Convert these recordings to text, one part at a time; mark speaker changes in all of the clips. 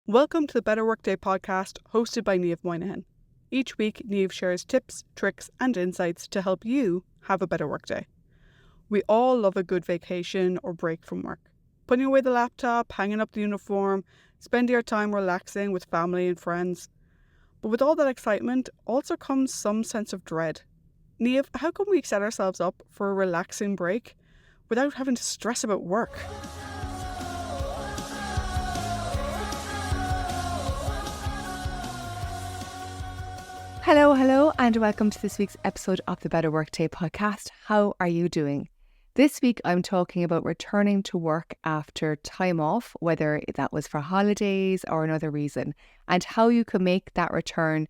Speaker 1: Welcome to the Better Workday podcast hosted by Niamh Moynihan. Each week, Niamh shares tips, tricks and insights to help you have a better workday. We all love a good vacation or break from work. Putting away the laptop, hanging up the uniform, spending our time relaxing with family and friends. But with all that excitement also comes some sense of dread. Niamh, how can we set ourselves up for a relaxing break without having to stress about work?
Speaker 2: Hello, and welcome to this week's episode of the Better Workday podcast. How are you doing? This week, I'm talking about returning to work after time off, whether that was for holidays or another reason, and how you can make that return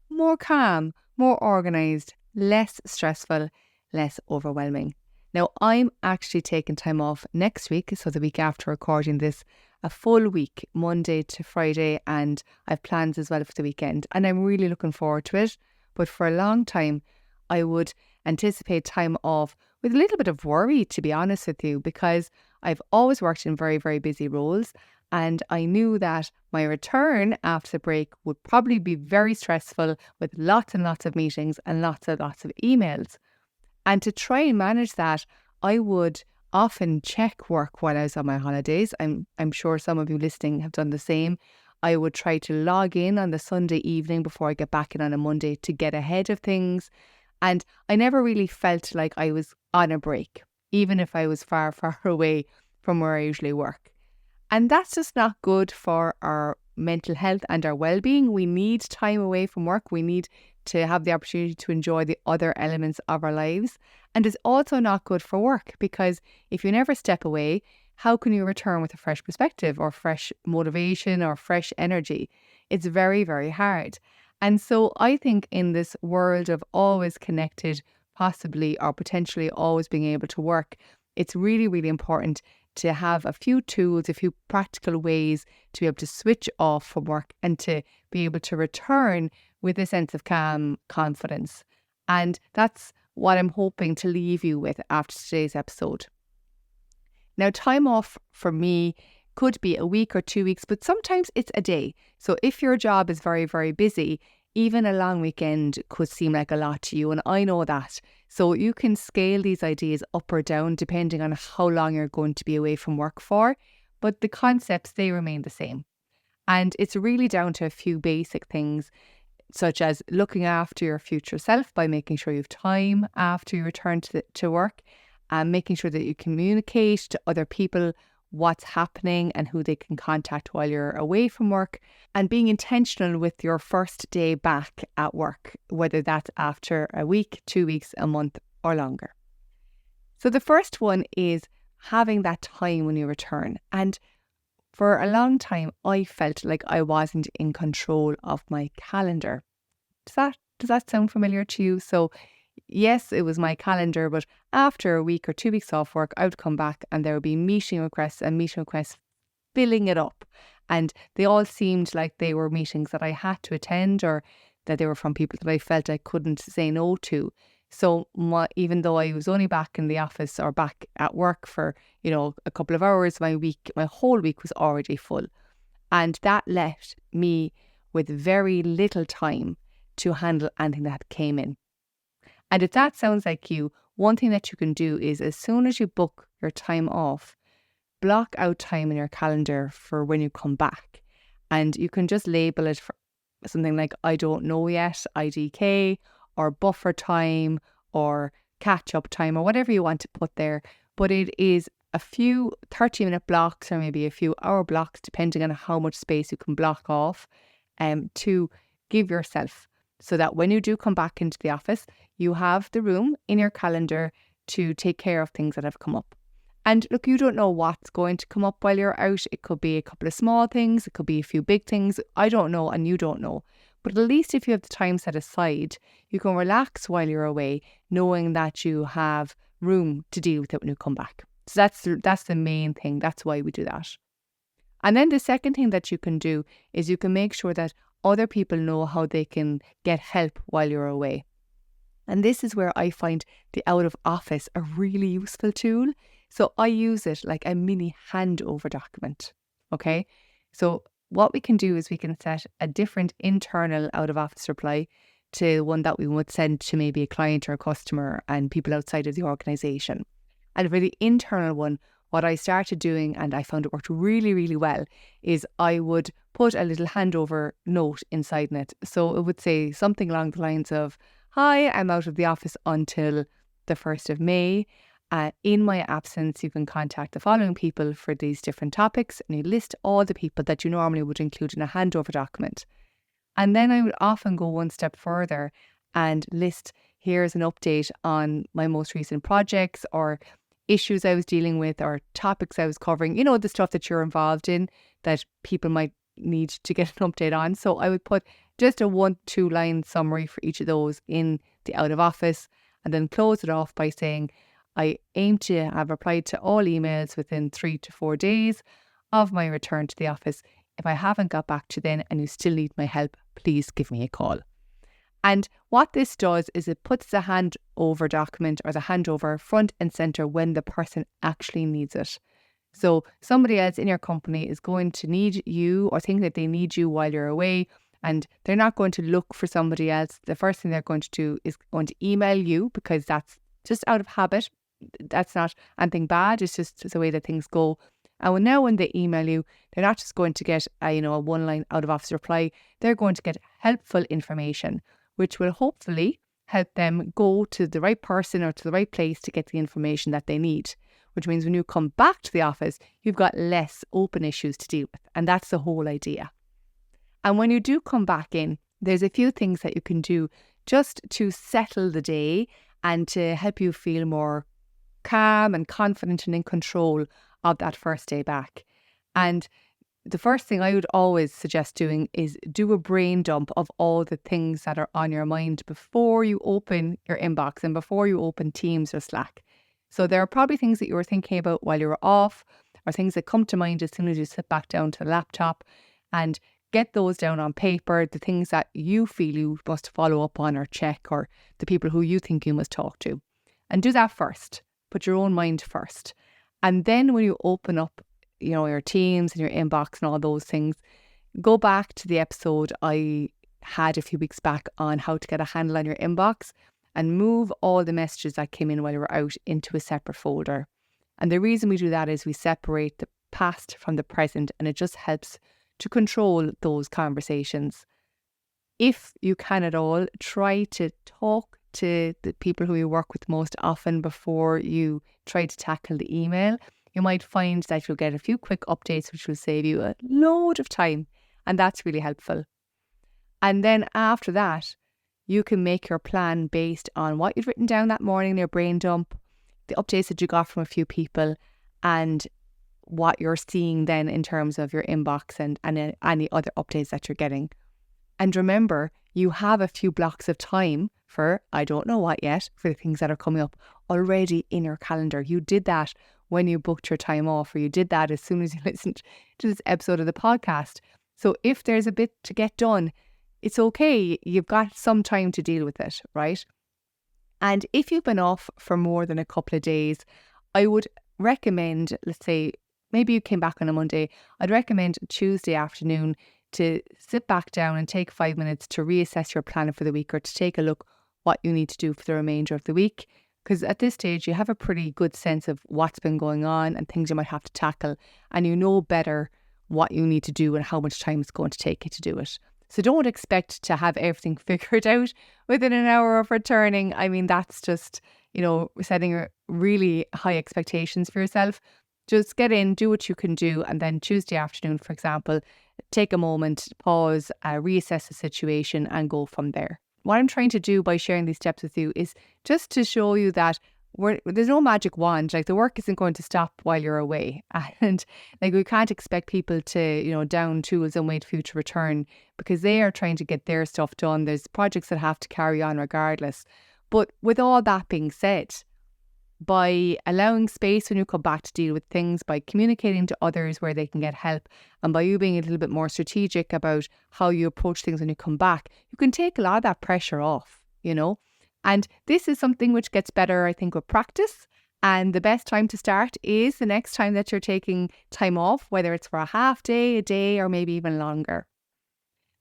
Speaker 2: more calm, more organised, less stressful, less overwhelming. Now, I'm actually taking time off next week, so the week after recording this, a full week, Monday to Friday, and I've plans as well for the weekend, and I'm really looking forward to it. But for a long time, I would anticipate time off with a little bit of worry, to be honest with you, because I've always worked in very, very busy roles, and I knew that my return after the break would probably be very stressful with lots and lots of meetings and lots of emails. And to try and manage that, I would often check work while I was on my holidays. I'm sure some of you listening have done the same. I would try to log in on the Sunday evening before I get back in on a Monday to get ahead of things. And I never really felt like I was on a break, even if I was far, far away from where I usually work. And that's just not good for our mental health and our well-being. We need time away from work. We need to have the opportunity to enjoy the other elements of our lives. And it's also not good for work, because if you never step away, how can you return with a fresh perspective or fresh motivation or fresh energy? It's very, very hard. And so I think in this world of always connected, possibly or potentially always being able to work, it's really, really important to have a few tools, a few practical ways to be able to switch off from work and to be able to return with a sense of calm confidence. And that's what I'm hoping to leave you with after today's episode. Now, time off for me could be a week or 2 weeks, but sometimes it's a day. So if your job is very, very busy, even a long weekend could seem like a lot to you, and I know that. So you can scale these ideas up or down depending on how long you're going to be away from work for, but the concepts, they remain the same. And it's really down to a few basic things, such as looking after your future self by making sure you have time after you return to work, and making sure that you communicate to other people what's happening and who they can contact while you're away from work, and being intentional with your first day back at work, whether that's after a week, 2 weeks, a month or longer. So the first one is having that time when you return. And for a long time, I felt like I wasn't in control of my calendar. Does that sound familiar to you? So yes, it was my calendar, but after a week or 2 weeks off work, I would come back and there would be meeting requests filling it up. And they all seemed like they were meetings that I had to attend, or that they were from people that I felt I couldn't say no to. So even though I was only back in the office or back at work for, a couple of hours, my whole week was already full. And that left me with very little time to handle anything that came in. And if that sounds like you, one thing that you can do is, as soon as you book your time off, block out time in your calendar for when you come back. And you can just label it for something like I don't know yet, IDK, or buffer time, or catch up time, or whatever you want to put there. But it is a few 30-minute blocks or maybe a few hour blocks, depending on how much space you can block off, to give yourself, so that when you do come back into the office, you have the room in your calendar to take care of things that have come up. And look, you don't know what's going to come up while you're out. It could be a couple of small things. It could be a few big things. I don't know, and you don't know. But at least if you have the time set aside, you can relax while you're away, knowing that you have room to deal with it when you come back. So that's the main thing. That's why we do that. And then the second thing that you can do is you can make sure that other people know how they can get help while you're away. And this is where I find the out of office a really useful tool. So I use it like a mini handover document. Okay. So what we can do is we can set a different internal out of office reply to one that we would send to maybe a client or a customer and people outside of the organization. And for the internal one, what I started doing, and I found it worked really, really well, is I would put a little handover note inside it. So it would say something along the lines of, "Hi, I'm out of the office until the 1st of May. In my absence, you can contact the following people for these different topics." And you list all the people that you normally would include in a handover document. And then I would often go one step further and list, here's an update on my most recent projects or issues I was dealing with or topics I was covering, the stuff that you're involved in that people might need to get an update on. So I would put just a 1-2 line summary for each of those in the out of office and then close it off by saying, I aim to have replied to all emails within 3 to 4 days of my return to the office. If I haven't got back to you then and you still need my help, please give me a call. And what this does is it puts the handover document or the handover front and center when the person actually needs it. So somebody else in your company is going to need you or think that they need you while you're away, and they're not going to look for somebody else. The first thing they're going to do is going to email you because that's just out of habit. That's not anything bad. It's just the way that things go. And now when they email you, they're not just going to get a 1-line out of office reply. They're going to get helpful information, which will hopefully help them go to the right person or to the right place to get the information that they need. Which means when you come back to the office, you've got less open issues to deal with. And that's the whole idea. And when you do come back in, there's a few things that you can do just to settle the day and to help you feel more calm and confident and in control of that first day back. And the first thing I would always suggest doing is do a brain dump of all the things that are on your mind before you open your inbox and before you open Teams or Slack. So there are probably things that you were thinking about while you were off or things that come to mind as soon as you sit back down to the laptop, and get those down on paper, the things that you feel you must follow up on or check, or the people who you think you must talk to. And do that first. Put your own mind first. And then when you open up, your Teams and your inbox and all those things, go back to the episode I had a few weeks back on how to get a handle on your inbox and move all the messages that came in while you were out into a separate folder. And the reason we do that is we separate the past from the present, and it just helps to control those conversations. If you can at all, try to talk to the people who you work with most often before you try to tackle the email. You might find that you'll get a few quick updates which will save you a load of time, and that's really helpful. And then after that, you can make your plan based on what you've written down that morning in your brain dump, the updates that you got from a few people, and what you're seeing then in terms of your inbox and any other updates that you're getting. And remember, you have a few blocks of time for, I don't know what yet, for the things that are coming up already in your calendar. You did that when you booked your time off, or you did that as soon as you listened to this episode of the podcast. So if there's a bit to get done, it's okay. You've got some time to deal with it, right? And if you've been off for more than a couple of days, I would recommend, let's say, maybe you came back on a Monday, I'd recommend Tuesday afternoon to sit back down and take 5 minutes to reassess your plan for the week, or to take a look what you need to do for the remainder of the week. Because at this stage, you have a pretty good sense of what's been going on and things you might have to tackle, and you know better what you need to do and how much time it's going to take you to do it. So don't expect to have everything figured out within an hour of returning. I mean, that's just, setting really high expectations for yourself. Just get in, do what you can do, and then Tuesday afternoon, for example, take a moment, pause, reassess the situation and go from there. What I'm trying to do by sharing these steps with you is just to show you that there's no magic wand. Like, the work isn't going to stop while you're away. And we can't expect people to, down tools and wait for you to return, because they are trying to get their stuff done. There's projects that have to carry on regardless. But with all that being said, by allowing space when you come back to deal with things, by communicating to others where they can get help, and by you being a little bit more strategic about how you approach things when you come back, you can take a lot of that pressure off, And this is something which gets better, I think, with practice. And the best time to start is the next time that you're taking time off, whether it's for a half day, a day, or maybe even longer.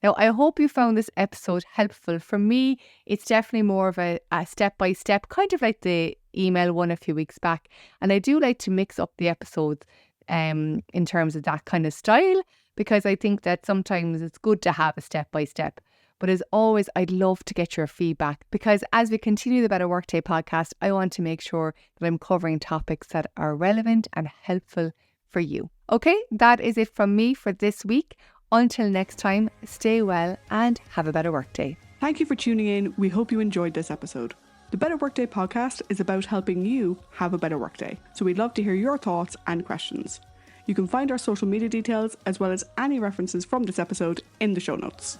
Speaker 2: Now, I hope you found this episode helpful. For me, it's definitely more of a step-by-step, kind of like the email one a few weeks back. And I do like to mix up the episodes in terms of that kind of style, because I think that sometimes it's good to have a step-by-step. But as always, I'd love to get your feedback, because as we continue the Better Workday podcast, I want to make sure that I'm covering topics that are relevant and helpful for you. Okay, that is it from me for this week. Until next time, stay well and have a better workday.
Speaker 1: Thank you for tuning in. We hope you enjoyed this episode. The Better Workday podcast is about helping you have a better workday. So we'd love to hear your thoughts and questions. You can find our social media details as well as any references from this episode in the show notes.